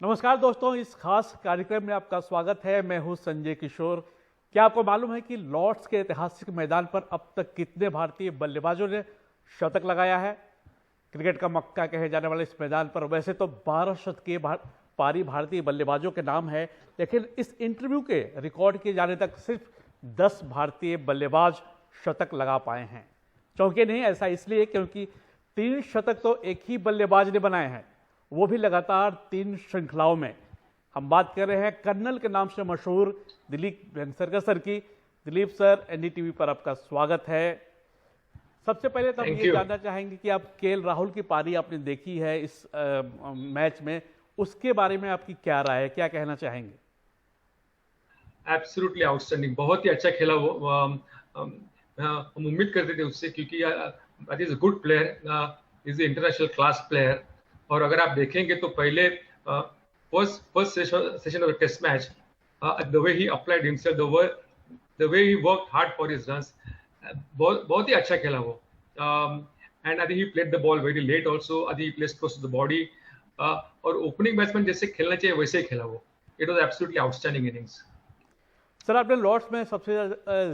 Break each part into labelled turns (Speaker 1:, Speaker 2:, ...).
Speaker 1: नमस्कार दोस्तों, इस खास कार्यक्रम में आपका स्वागत है। मैं हूं संजय किशोर। क्या आपको मालूम है कि लॉर्ड्स के ऐतिहासिक मैदान पर अब तक कितने भारतीय बल्लेबाजों ने शतक लगाया है? क्रिकेट का मक्का कहे जाने वाले इस मैदान पर वैसे तो 12 शतकीय पारी भारतीय बल्लेबाजों के नाम है, लेकिन इस इंटरव्यू के रिकॉर्ड किए जाने तक सिर्फ 10 भारतीय बल्लेबाज शतक लगा पाए हैं। चौंके नहीं, ऐसा इसलिए क्योंकि 3 शतक तो एक ही बल्लेबाज ने बनाए हैं, वो भी लगातार 3 श्रृंखलाओं में। हम बात कर रहे हैं कर्नल के नाम से मशहूर दिलीप वेंगसरकर सर की। दिलीप सर, एनडीटीवी पर आपका स्वागत है। सबसे पहले तो हम ये जानना चाहेंगे कि आप केएल राहुल की पारी आपने देखी है इस मैच में, उसके बारे में आपकी क्या राय है, क्या कहना चाहेंगे?
Speaker 2: एब्सोल्युटली आउटस्टैंडिंग, बहुत ही अच्छा खेला वो। हम उम्मीद करते थे उससे, क्योंकि is a good player, is international class player. और अगर आप देखेंगे तो पहले first session of test match, the way he applied himself, the way he worked hard for his runs, बहुत ही अच्छा खेला वो। And I think he played the ball very late also. I think he plays close to the body, और opening batsman जैसे खेलना चाहिए वैसे ही खेला वो। It was absolutely outstanding innings.
Speaker 1: Sir, आपने लॉर्ड्स में सबसे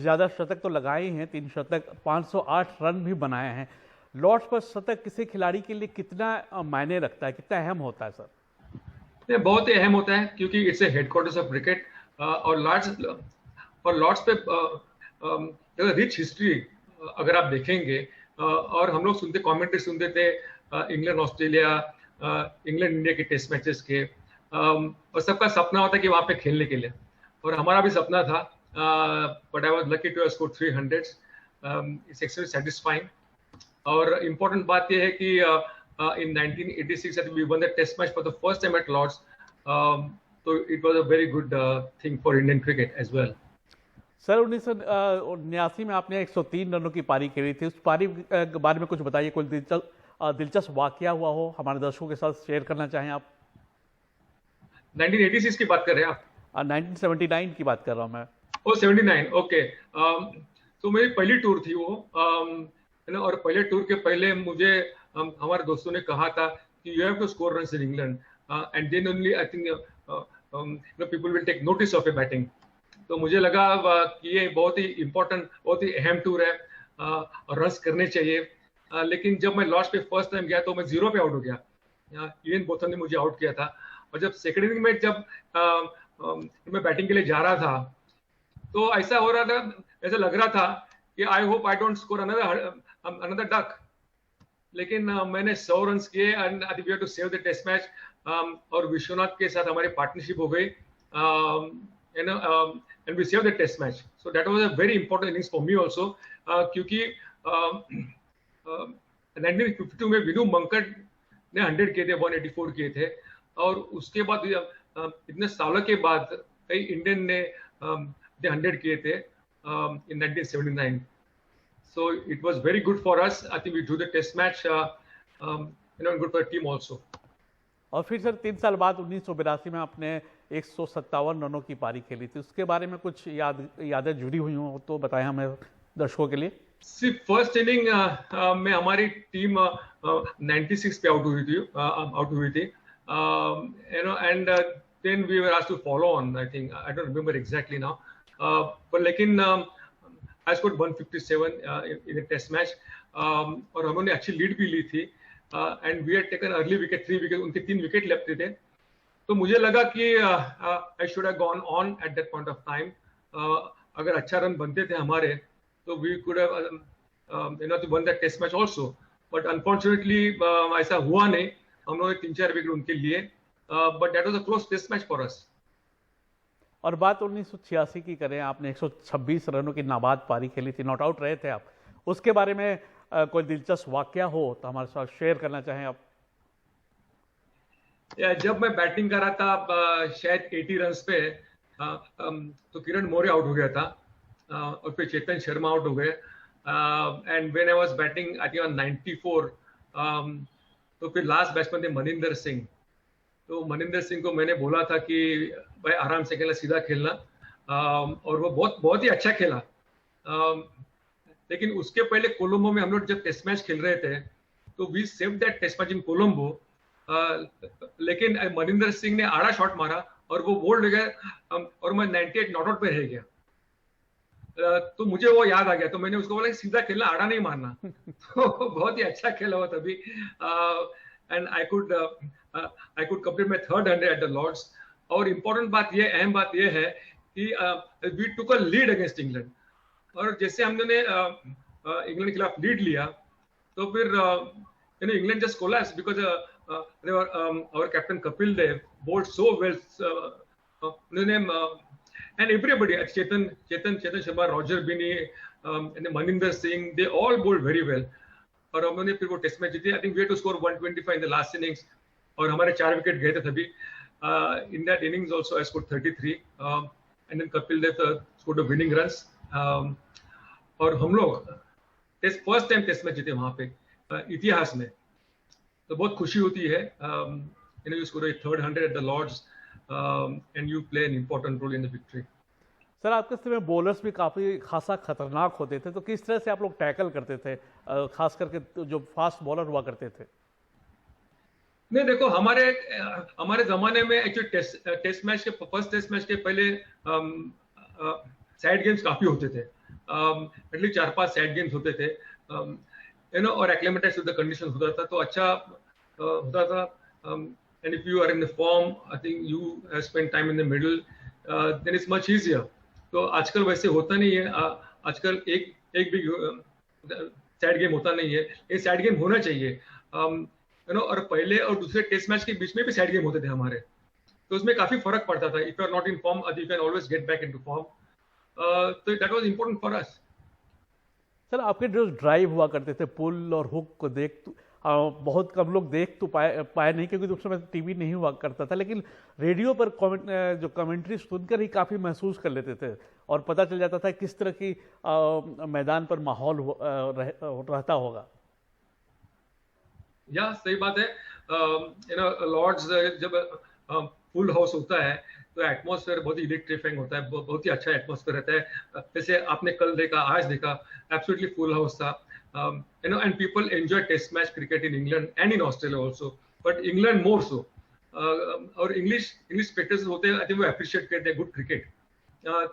Speaker 1: ज्यादा शतक तो लगाए हैं, 3 शतक, 508 रन भी बनाए हैं। लॉर्ड्स पर शतक किसी खिलाड़ी के लिए कितना मायने रखता है, कितना अहम होता है सर?
Speaker 2: ये बहुत ही अहम होता है, क्योंकि it's a headquarters of cricket. और लॉर्ड्स पे रिच हिस्ट्री अगर आप देखेंगे, और हम लोग कमेंट्री सुनते थे इंग्लैंड ऑस्ट्रेलिया, इंग्लैंड इंडिया के टेस्ट मैचेस के, और सबका सपना होता है कि वहां पे खेलने के लिए, और हमारा भी सपना था। But I was lucky to score 300। It's actually satisfying. और इम्पोर्टेंट बात यह है कि in 1986 I think we won the test match for the first time at Lord's, so it was a very good thing for Indian cricket as well.
Speaker 1: Sir, 1979 में आपने 103 रनों की पारी खेली थी। उस पारी के बारे में कुछ बताइए, कोई दिलचस्प वाकया हुआ हो हमारे दर्शकों के साथ शेयर करना चाहें आप?
Speaker 2: 1986 की बात कर रहे हैं आप?
Speaker 1: 1979 की बात कर रहा हूँ मैं।
Speaker 2: ओ 79, ओके। तो मेरी पहली टूर थी वो, है ना। और पहले टूर के पहले मुझे हमारे दोस्तों ने कहा था कि you have to score runs in England, and then only I think people will take notice of a batting. तो मुझे लगा कि ये बहुत ही इंपॉर्टेंट, बहुत ही अहम टूर है, और रन्स करने चाहिए। लेकिन जब मैं लॉर्ड्स पे फर्स्ट टाइम गया तो मैं 0 पे आउट हो गया। इवन बोथन ने मुझे आउट किया था। और जब सेकेंड इनिंग में जब मैं बैटिंग के लिए जा रहा था, तो ऐसा हो रहा था, ऐसा लग रहा था कि I hope I don't score another duck. लेकिन मैंने 100 रन किए, and I think we have to save the test match. और विश्वनाथ के साथ हमारी पार्टनरशिप हो गई, and we save the test match. So that was a very important innings for me also, क्योंकि 1952 में विनू मंकड़ ने 100 किए थे, 184 किए थे। और उसके बाद इतने सालों के बाद कई इंडियन ने 100 किए थे in 1979. So it was very good for us. I think we drew the test match, and good for the team also.
Speaker 1: और फिर सर 3 साल बाद 1982 में आपने 157 रनों की पारी खेली थी। उसके बारे में कुछ यादें जुड़ी हुई हो तो बताएं हमें दर्शकों के लिए।
Speaker 2: सिर्फ फर्स्ट इनिंग में हमारी टीम 96 पे आउट हुई थी, and then we were asked to follow on. I think I don't remember exactly now, पर लेकिन I scored 157 in a test match, और हमने अच्छी लीड भी ली थी, and we had taken early wicket, 3 wicket, उनके 3 विकेट लेफ्ट थे। तो मुझे लगा कि I should have gone on at that point of time. अगर अच्छा रन बनते थे हमारे, तो we could have won that test match also. But unfortunately ऐसा हुआ नहीं। हम लोगों ने 3-4 विकेट उनके लिए, but that was a close test match for us.
Speaker 1: और बात 1986 की करें, आपने 126 रनों की नाबाद पारी खेली थी, नॉट आउट रहे थे आप। उसके बारे में कोई दिलचस्प वाकया हो तो हमारे साथ शेयर करना चाहें आप?
Speaker 2: जब मैं बैटिंग कर रहा था शायद 80 रन पे, तो किरण मौर्य आउट हो गया था, और फिर चेतन शर्मा आउट हो गए, and when I was batting I think on 94, तो फिर लास्ट बैट्समैन थे मनिंदर सिंह। तो मनिंदर सिंह को मैंने बोला था कि भाई आराम से खेलना, सीधा खेलना, और वो बहुत ही अच्छा खेला। लेकिन उसके पहले कोलंबो में हम लोग जब टेस्ट मैच खेल रहे थे, तो we saved that test match in Colombo, लेकिन मनिंदर सिंह ने आड़ा शॉट मारा और वो बोल्ड हो गया, और मैं 98 नॉट आउट पे रह गया। तो मुझे वो याद आ गया, तो मैंने उसको बोला कि सीधा खेलना, आड़ा नहीं मारना। तो बहुत ही अच्छा खेला हुआ तभी, and I could complete my third 100 at the Lord's. और इम्पोर्टेंट बात ये, अहम बात ये है कि we took a lead against England, और जैसे हमने इंग्लैंड के खिलाफ लीड लिया, तो फिर England just collapse because our captain Kapil Dev bowled so well. And everybody, Chetan Sharma, Roger Binny, and Maninder Singh, they all bowled very well. और हमने फिर वो टेस्ट मैच जीते। I think we had to score 125 in the last innings, और हमारे 4 wicket गए थे तभी। In that innings also I scored 33, and then Kapil Dev scored the winning runs, और हम लोग फर्स्ट टाइम टेस्ट मैच जीते वहां पे इतिहास में। तो बहुत खुशी होती है। You score a third 100 at the Lords, and you play an important role in the victory.
Speaker 1: Sir आपके समय बॉलर्स भी काफ़ी खासा खतरनाक होते थे, तो किस तरह से आप लोग टैकल करते थे, खास करके जो फास्ट बॉलर हुआ करते थे?
Speaker 2: नहीं, देखो, हमारे जमाने में एक्चुअली टेस्ट मैच के फर्स्ट टेस्ट मैच के पहले साइड गेम्स काफी होते थे, एटलीस्ट 4-5 साइड गेम्स होते थे, और एक्लेमेटाइज विद द कंडीशन होता था, तो अच्छा होता था। And if you are in the form, I think you have spent time in the middle, then it's much easier. तो आजकल वैसे होता नहीं है। आजकल एक भी साइड गेम होता नहीं है। ये साइड गेम होना चाहिए, और पहले और दूसरे टेस्ट मैच के बीच में भी साइड गेम होते थे हमारे, तो उसमें काफी फर्क पड़ता था। If you are not in form, you can always get back into form, तो that was important for us.
Speaker 1: Sir आपके जो ड्राइव हुआ करते थे, पुल और हुक को बहुत कम लोग देख तो पाए नहीं, क्योंकि उस समय टीवी नहीं हुआ करता था, लेकिन रेडियो पर जो कमेंट्री सुनकर ही काफ़ी महसूस कर लेते थे, और पता चल जाता था किस तरह की मैदान पर माहौल रहता होगा।
Speaker 2: या सही बात है। लॉर्ड्स जब फुल हाउस होता है तो एटमॉस्फेयर बहुत ही इलेक्ट्रीफाइंग होता है, बहुत ही अच्छा एटमॉस्फेयर रहता है। जैसे आपने कल देखा, आज देखा, एब्सोल्युटली फुल हाउस था। And people enjoy test match cricket in England and in Australia also, but England more so. और इंग्लिश स्पेक्टेटर्स होते हैं, आई थिंक वो अप्रिशिएट करते हैं गुड क्रिकेट।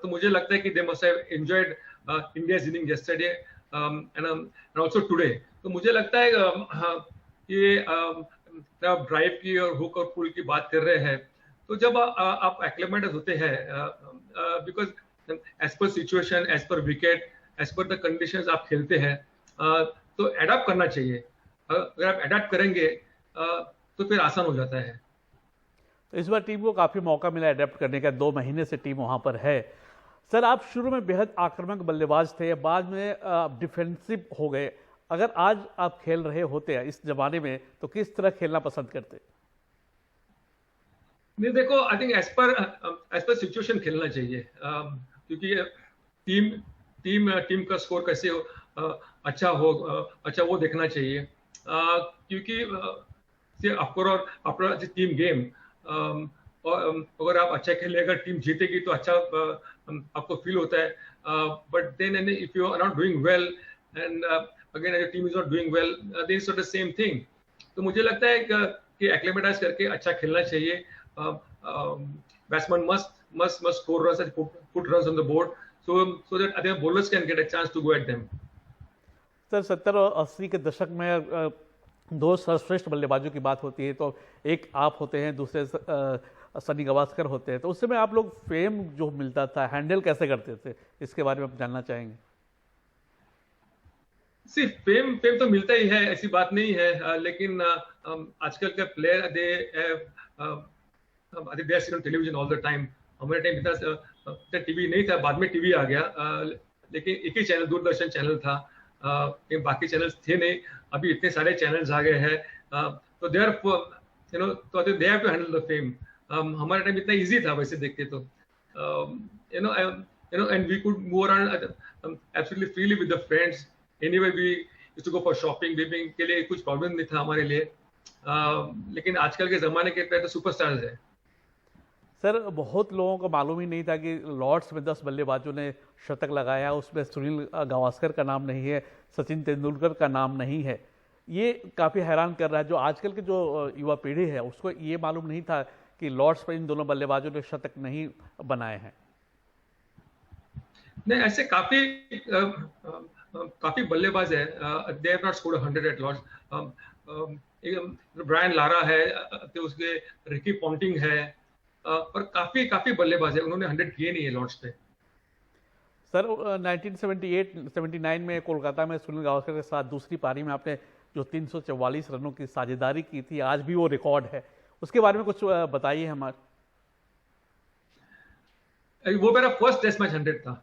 Speaker 2: तो मुझे लगता है कि they must have enjoyed India's inning yesterday and also today. तो मुझे लगता है ये आप ड्राइव की और हुक और पुल की बात कर रहे हैं, तो जब आप एक्लेमेटाइज होते हैं, because as per situation, as per wicket, as per the conditions आप खेलते हैं, तो एडाप्ट करना चाहिए। अगर आप एडाप्ट करेंगे तो फिर आसान हो जाता है।
Speaker 1: तो इस बार टीम को काफ़ी मौका मिला एडेप्ट करने का, 2 महीने से टीम वहाँ पर है। सर आप शुरू में बेहद आक्रामक बल्लेबाज थे, बाद में आप डिफेंसिव हो गए। अगर आज आप खेल रहे होते हैं इस जमाने में, तो किस तरह खेलना पसंद करते?
Speaker 2: नहीं, देखो, I think as per situation खेलना चाहिए, क्योंकि टीम का स्कोर कैसे अच्छा वो देखना चाहिए, क्योंकि आफ्टर टीम गेम, और अगर आप अच्छा खेले, अगर टीम जीतेगी तो अच्छा आपको फील होता है, but then if you are not doing well and again your team is not doing well, then it's not the same thing. तो मुझे लगता है कि एक्लेमेटाइज करके अच्छा खेलना चाहिए। Batsman must score runs and put runs on the board, so that I think bowlers can get a chance to go at them.
Speaker 1: Sir 70 और 80 के दशक में 2 सर्वश्रेष्ठ बल्लेबाजों की बात होती है, तो एक आप होते हैं, दूसरे सनी गावस्कर होते हैं, तो उस समय आप लोग फेम जो मिलता था, हैंडल कैसे करते थे, इसके बारे में आप जानना चाहेंगे?
Speaker 2: सिर्फ फेम तो मिलता ही है, ऐसी बात नहीं है, लेकिन आजकल के player they are seen on television all the time. हमारे टाइम इतना टीवी नहीं था, बाद में टीवी आ गया, लेकिन एक ही चैनल, दूरदर्शन चैनल था, बाकी चैनल्स थे नहीं। अभी इतने सारे चैनल्स आ गए हैं, तो they have to handle the fame. हमारे टाइम इतना इजी था वैसे देखते तो, and we could move around absolutely freely with the friends. Anyway we used to go for shopping के लिए कुछ प्रॉब्लम नहीं था हमारे लिए, लेकिन आजकल के जमाने के प्लेयर तो सुपरस्टार्स है।
Speaker 1: सर बहुत लोगों को मालूम ही नहीं था कि लॉर्ड्स में 10 बल्लेबाजों ने शतक लगाया, उसमें सुनील गावस्कर का नाम नहीं है, सचिन तेंदुलकर का नाम नहीं है। ये काफ़ी हैरान कर रहा है। जो आजकल के जो युवा पीढ़ी है उसको ये मालूम नहीं था कि लॉर्ड्स पर इन दोनों बल्लेबाजों ने शतक नहीं बनाए हैं।
Speaker 2: नहीं, ऐसे काफी काफी बल्लेबाज है, they have not scored 100 at Lord's. Brian Lara है, तो उसके रिकी पॉन्टिंग है, और काफी काफी बल्लेबाज है, उन्होंने 100 किए नहीं है लॉर्ड्स पे।
Speaker 1: सर 1978-79 में कोलकाता में सुनील गावस्कर के साथ दूसरी पारी में आपने जो 344 रनों की साझेदारी की थी, आज भी वो रिकॉर्ड है, उसके बारे में कुछ बताइए हमारे।
Speaker 2: वो मेरा फर्स्ट टेस्ट मैच 100 था,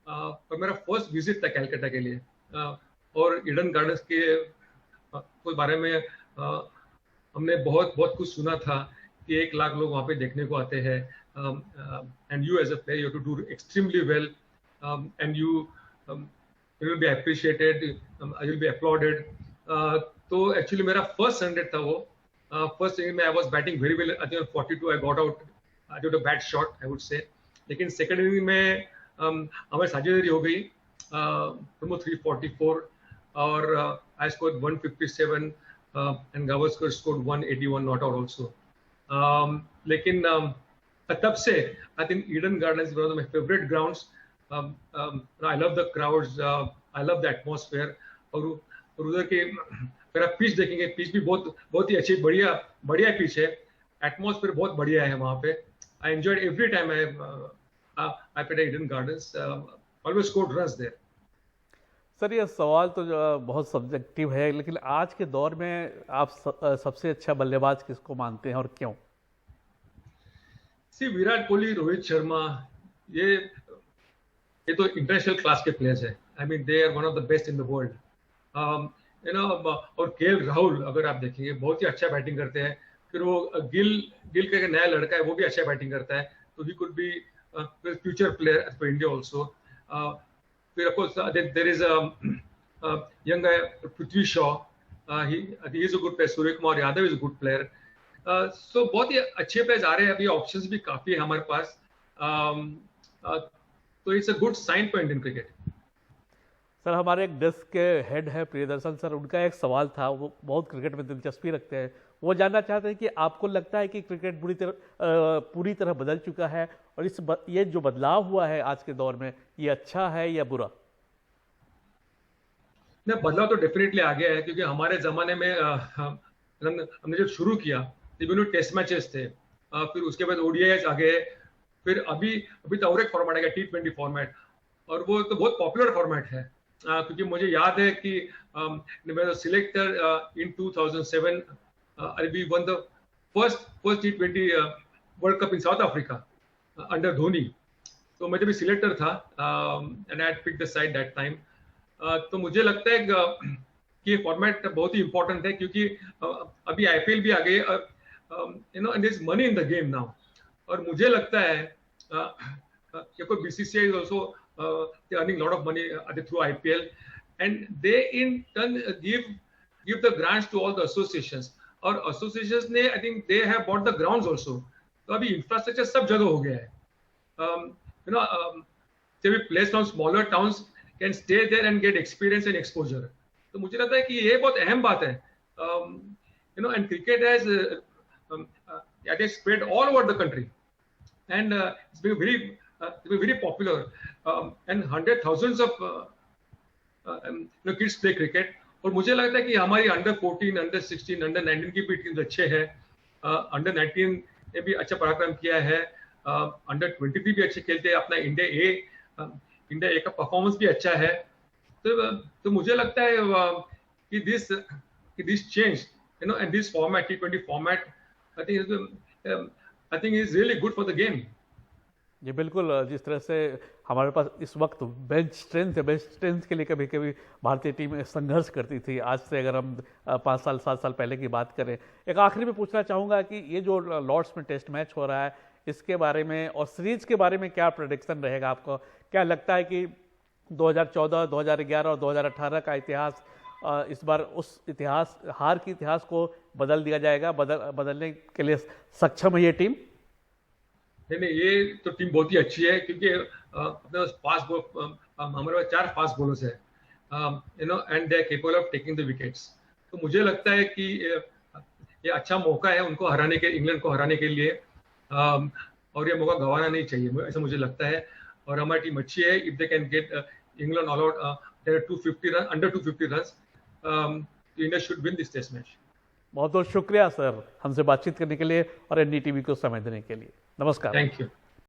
Speaker 2: और मेरा फर्स्ट विजिट था कैलकाटा के लिए, और ईडन गार्डन्स के बारे में हमने बहुत बहुत कुछ सुना था कि 1 लाख लोग वहाँ पे देखने को आते हैं, and you as a player you have to do extremely well, and you will be appreciated, you will be applauded. तो एक्चुअली मेरा फर्स्ट 100 था वो, फर्स्ट इनिंग में I was batting very well, I think 42 I got out, I did a bad shot I would say, लेकिन second inning में हमारी साझेदारी हो गई, 344, और I scored 157, and Gavaskar scored 181 not out also. लेकिन तब से I think Eden gardens is one of my favourite grounds. I love the crowds, I love the atmosphere, और उधर के अगर आप पिच देखेंगे, पिच भी बहुत ही अच्छी, बढ़िया बढ़िया पिच है, एटमॉस्फेयर बहुत बढ़िया है वहाँ पे। I enjoyed every time I played Eden Gardens, always scored runs there.
Speaker 1: Sir ये सवाल तो बहुत सब्जेक्टिव है, लेकिन आज के दौर में आप सबसे अच्छा बल्लेबाज किसको मानते हैं और क्यों?
Speaker 2: सी विराट कोहली, रोहित शर्मा, ये तो इंटरनेशनल क्लास के प्लेयर्स है, I mean they are one of the best in the world, you know. और केएल राहुल अगर आप देखेंगे बहुत ही अच्छा बैटिंग करते हैं, फिर वो गिल का एक नया लड़का है, वो भी अच्छा बैटिंग करता है, तो he could be future player for India also. फिर of course there is a young guy Prithvi Shaw, he is a good player, Surya Kumar Yadav is a good player, so बहुत ही अच्छे प्लेयर्स आ रहे हैं, अभी ऑप्शंस भी काफी है हमारे पास, तो it's a good sign for Indian cricket.
Speaker 1: Sir हमारे एक डेस्क के हेड है प्रियदर्शन सर, उनका एक सवाल था, वो बहुत क्रिकेट में दिलचस्पी रखते हैं, वो जानना चाहते हैं कि आपको लगता है कि क्रिकेट पूरी तरह बदल चुका है, और ये जो बदलाव हुआ है आज के दौर में, ये अच्छा है या बुरा?
Speaker 2: नहीं, बदलाव तो डेफिनेटली आ गया है, क्योंकि हमारे जमाने में हमने जब शुरू किया तो टेस्ट मैचेस थे, फिर उसके बाद ओडीआई आ गए, फिर अभी तो और एक फॉर्मेट आ गया T20 फॉर्मेट, और वो तो बहुत पॉपुलर फॉर्मेट है, क्योंकि मुझे याद है कि selector in 2007 we won the first T20 world cup in South Africa under Dhoni, तो मैं जब सिलेक्टर था, and I had picked the side that time, तो मुझे लगता है कि ये फॉर्मेट बहुत ही इंपॉर्टेंट है, क्योंकि अभी आईपीएल भी आ गई, you know, and there is money in the game now, और मुझे लगता है कि BCCI is also earning lot of money through IPL, and they in turn give the grants to all the associations, और associations ने I think they have bought the grounds also, तो अभी infrastructure सब जगह हो गया है, you know, so players from smaller towns can stay there and get experience and exposure, तो मुझे लगता है कि ये बहुत अहम बात है, you know, and cricket has spread all over the country, and it's been very popular, and 100,000s of kids play cricket, और मुझे लगता है कि हमारी अंडर 14, अंडर 16, अंडर 19 की भी टीम अच्छे हैं, अंडर 19 ने भी अच्छा पराक्रम किया है, अंडर 23 भी अच्छे खेलते हैं, अपना इंडिया ए का परफॉर्मेंस भी अच्छा है, तो मुझे लगता है कि this change, you know, and this format T20 format I think is really good for the game.
Speaker 1: जी बिल्कुल, जिस तरह से हमारे पास इस वक्त बेंच स्ट्रेंथ है, बेंच स्ट्रेंथ के लिए कभी कभी भारतीय टीम संघर्ष करती थी, आज से अगर हम 5 साल 7 साल पहले की बात करें। एक आखिरी में पूछना चाहूँगा कि ये जो लॉर्ड्स में टेस्ट मैच हो रहा है, इसके बारे में और सीरीज के बारे में क्या प्रेडिक्शन रहेगा आपको? क्या लगता है कि 2014, 2011 और 2018 का इतिहास इस बार उस हार के इतिहास को बदल दिया जाएगा, बदलने के लिए सक्षम है ये टीम?
Speaker 2: नहीं, ये तो टीम बहुत ही अच्छी है, क्योंकि अपने पास हमारे पास 4 फास्ट बॉलर्स है, and they are capable of taking the wickets. तो मुझे लगता है कि ये अच्छा मौका है उनको हराने के, इंग्लैंड को हराने के लिए, और ये मौका गंवाना नहीं चाहिए, ऐसा मुझे लगता है. और हमारी टीम अच्छी है. If they can get England all out 250 run, under 250 runs, India should win this test match.
Speaker 1: बहुत बहुत शुक्रिया सर हमसे बातचीत करने के लिए और एनडीटीवी को समय देने के लिए. नमस्कार.
Speaker 2: Thank you.